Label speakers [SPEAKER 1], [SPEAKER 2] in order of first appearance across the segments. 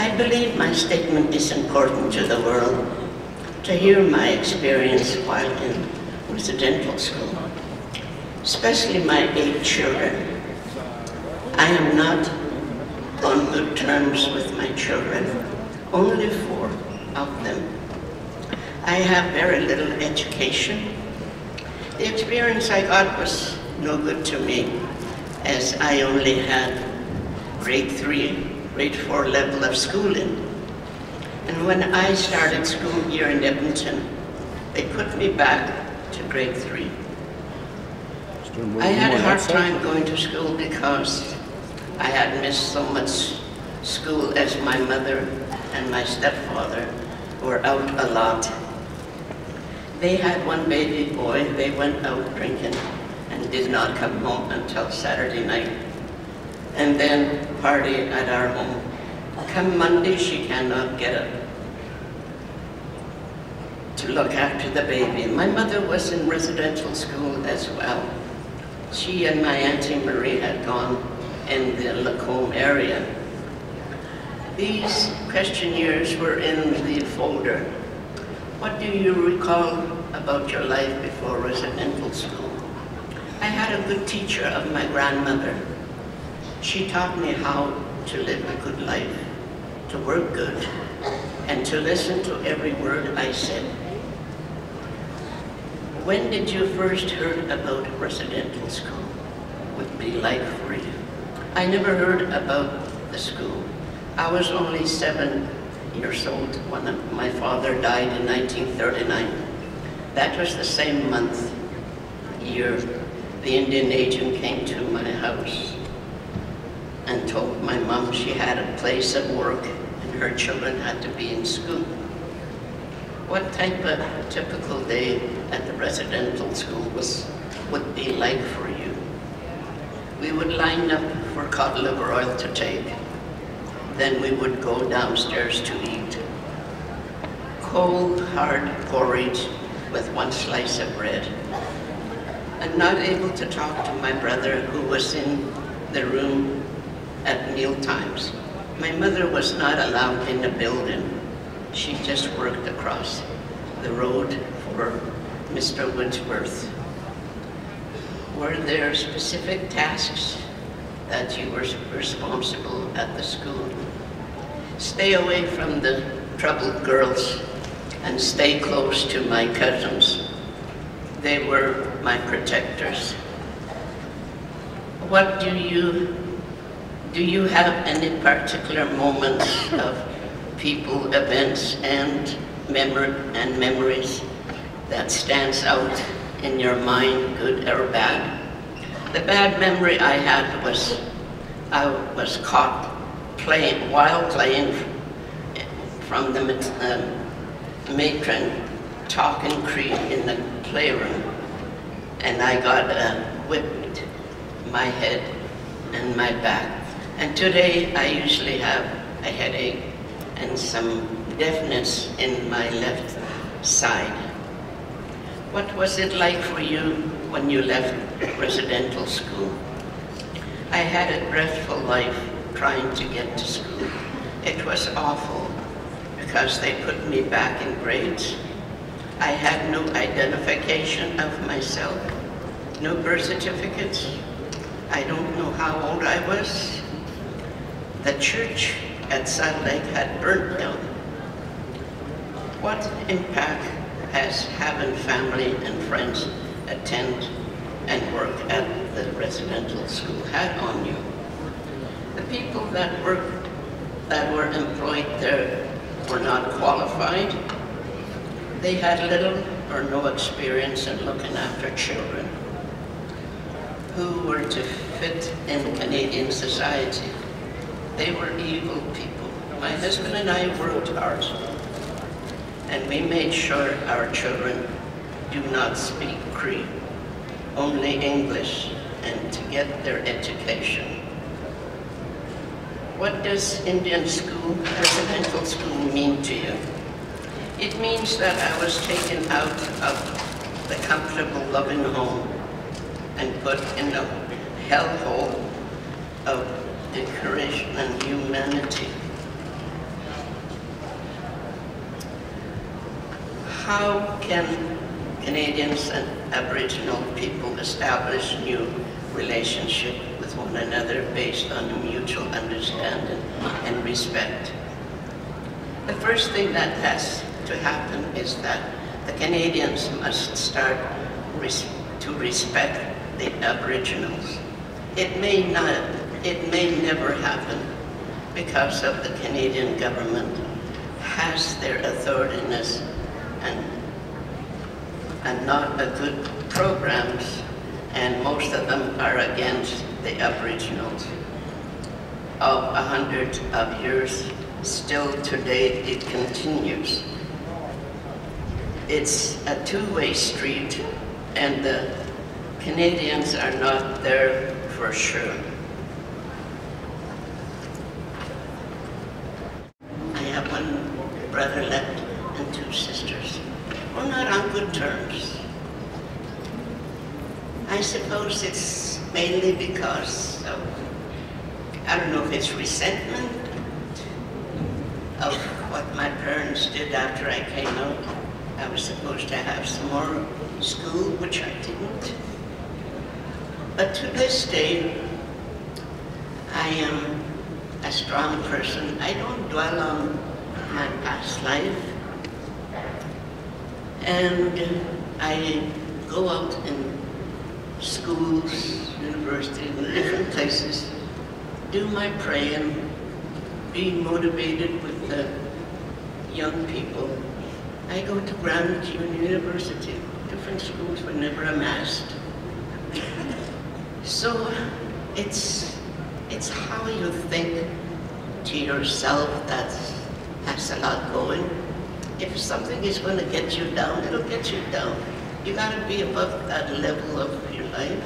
[SPEAKER 1] I believe my statement is important to the world to hear my experience while in residential school, especially my 8 children. I am not on good terms with my children, only 4 of them. I have very little education. The experience I got was no good to me, as I only had grade 3, grade 4 level of schooling. And when I started school here in Edmonton, they put me back to grade 3. I had a hard time going to school because I had missed so much school, as my mother and my stepfather were out a lot. They had 1 baby boy. They went out drinking and did not come home until Saturday night, and then party at our home. Come Monday, she cannot get up to look after the baby. My mother was in residential school as well. She and my Auntie Marie had gone in the Lacombe area. These questionnaires were in the folder. What do you recall about your life before residential school? I had a good teacher of my grandmother. She taught me how to live a good life, to work good, and to listen to every word I said. When did you first heard about residential school would be like for you? I never heard about the school. I was only 7 years old when my father died in 1939. That was the same month, year, the Indian agent came to my house and told my mom she had a place of work and her children had to be in school. What type of typical day at the residential school would be like for you? We would line up for cod liver oil to take. Then we would go downstairs to eat. Cold, hard porridge with 1 slice of bread. And not able to talk to my brother who was in the room at meal times. My mother was not allowed in the building. She just worked across the road for Mr. Woodsworth. Were there specific tasks that you were responsible at the school? Stay away from the troubled girls and stay close to my cousins. They were my protectors. What do you have any particular moments of people, events, and memories that stands out in your mind, good or bad? The bad memory I had was I was caught while playing from the matron talking Cree in the playroom, and I got whipped my head and my back. And today I usually have a headache and some deafness in my left side. What was it like for you when you left residential school? I had a dreadful life trying to get to school. It was awful because they put me back in grades. I had no identification of myself, no birth certificates. I don't know how old I was. The church at Salt Lake had burnt down. What impact has having family and friends attend and work at the residential school had on you? The people that were employed there were not qualified. They had little or no experience in looking after children who were to fit in Canadian society. They were evil people. My husband and I worked hard, and we made sure our children do not speak Cree, only English, and to get their education. What does Indian school, residential school, mean to you? It means that I was taken out of the comfortable, loving home and put in a hellhole of decoration and humanity. how can Canadians and Aboriginal people establish new relationship with one another based on mutual understanding and respect? The first thing that has to happen is that the Canadians must start to respect the Aboriginals. It may never happen because of the Canadian government has their authoritative and not a good programs, and most of them are against the Aboriginals. Of 100 of years, still today it continues. It's a two-way street, and the Canadians are not there for sure. I have one brother left and two sisters. We're not on good terms. I suppose it's mainly because of, I don't know if it's resentment of what my parents did after I came out. I was supposed to have some more school, which I didn't. But to this day, I am a strong person. I don't dwell on my past life. And I go out in schools, universities, different places, do my praying, be motivated with the young people. I go to Grand University, different schools whenever I'm asked. So it's how you think to yourself that has a lot going. If something is going to get you down, it'll get you down. You got to be above that level of your life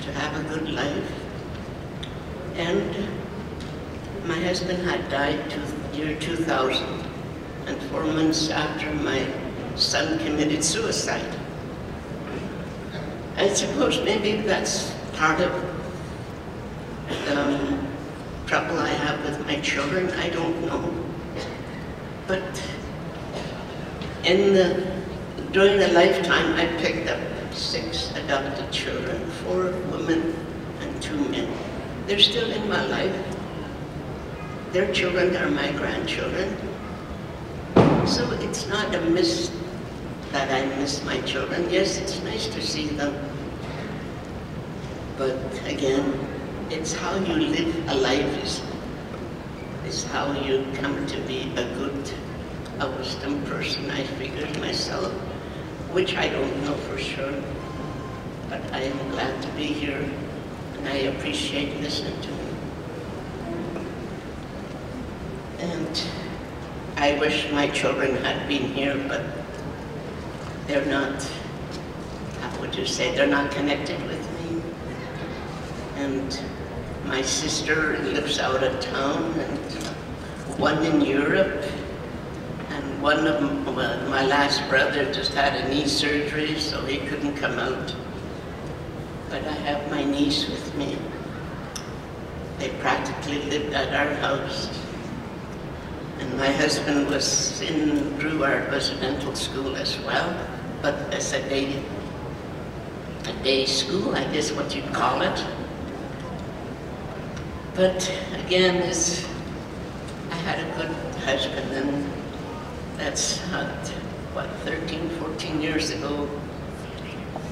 [SPEAKER 1] to have a good life. And my husband had died year 2000, and 4 months after my son committed suicide. I suppose maybe that's part of the trouble I have with my children, I don't know. But during the lifetime, I picked up 6 adopted children, 4 women and 2 men. They're still in my life. Their children are my grandchildren. So it's not a miss that I miss my children. Yes, it's nice to see them. But again, it's how you live a life is how you come to be a wisdom person, I figured myself, which I don't know for sure. But I am glad to be here, and I appreciate listening to you. And I wish my children had been here, but they're not, how would you say, they're not connected with me. And my sister lives out of town, and one in Europe, and one of them, well, my last brother just had a knee surgery, so he couldn't come out. But I have my niece with me. They practically lived at our house. And my husband was through our residential school as well, but as a day school, I guess what you'd call it. But again, I had a good husband, and that's what, 13, 14 years ago.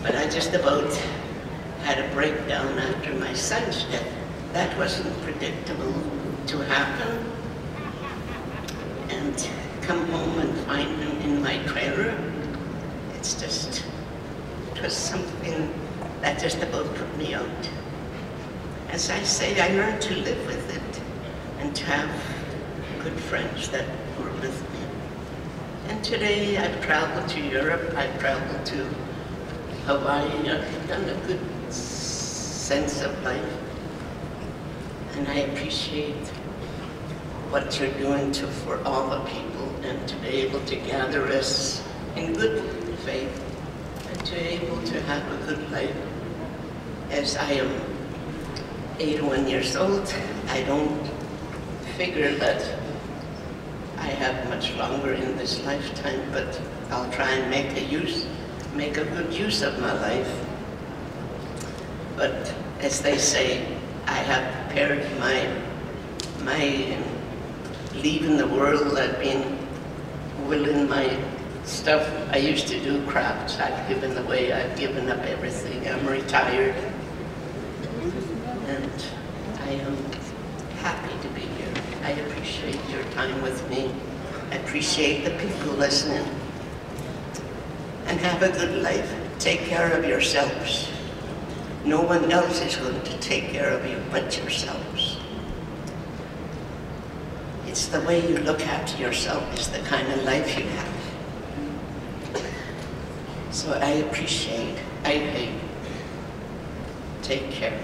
[SPEAKER 1] But I just about had a breakdown after my son's death. That wasn't predictable to happen. And come home and find him in my trailer. It was something that just about put me out. As I say, I learned to live with it and to have good friends that were with me. And today I've traveled to Europe, I've traveled to Hawaii, I've done a good sense of life. And I appreciate what you're doing for all the people, and to be able to gather us in good faith and to be able to have a good life. As I am 81 years old, I don't figure that I have much longer in this lifetime, but I'll try and make a good use of my life. But as they say, I have prepared my leaving the world. I've been willing my stuff. I used to do crafts. I've given away. I've given up everything. I'm retired. And I am happy to be here. I appreciate your time with me. I appreciate the people listening. And have a good life. Take care of yourselves. No one else is going to take care of you but yourselves. It's the way you look after yourself is the kind of life you have. So I appreciate, take care.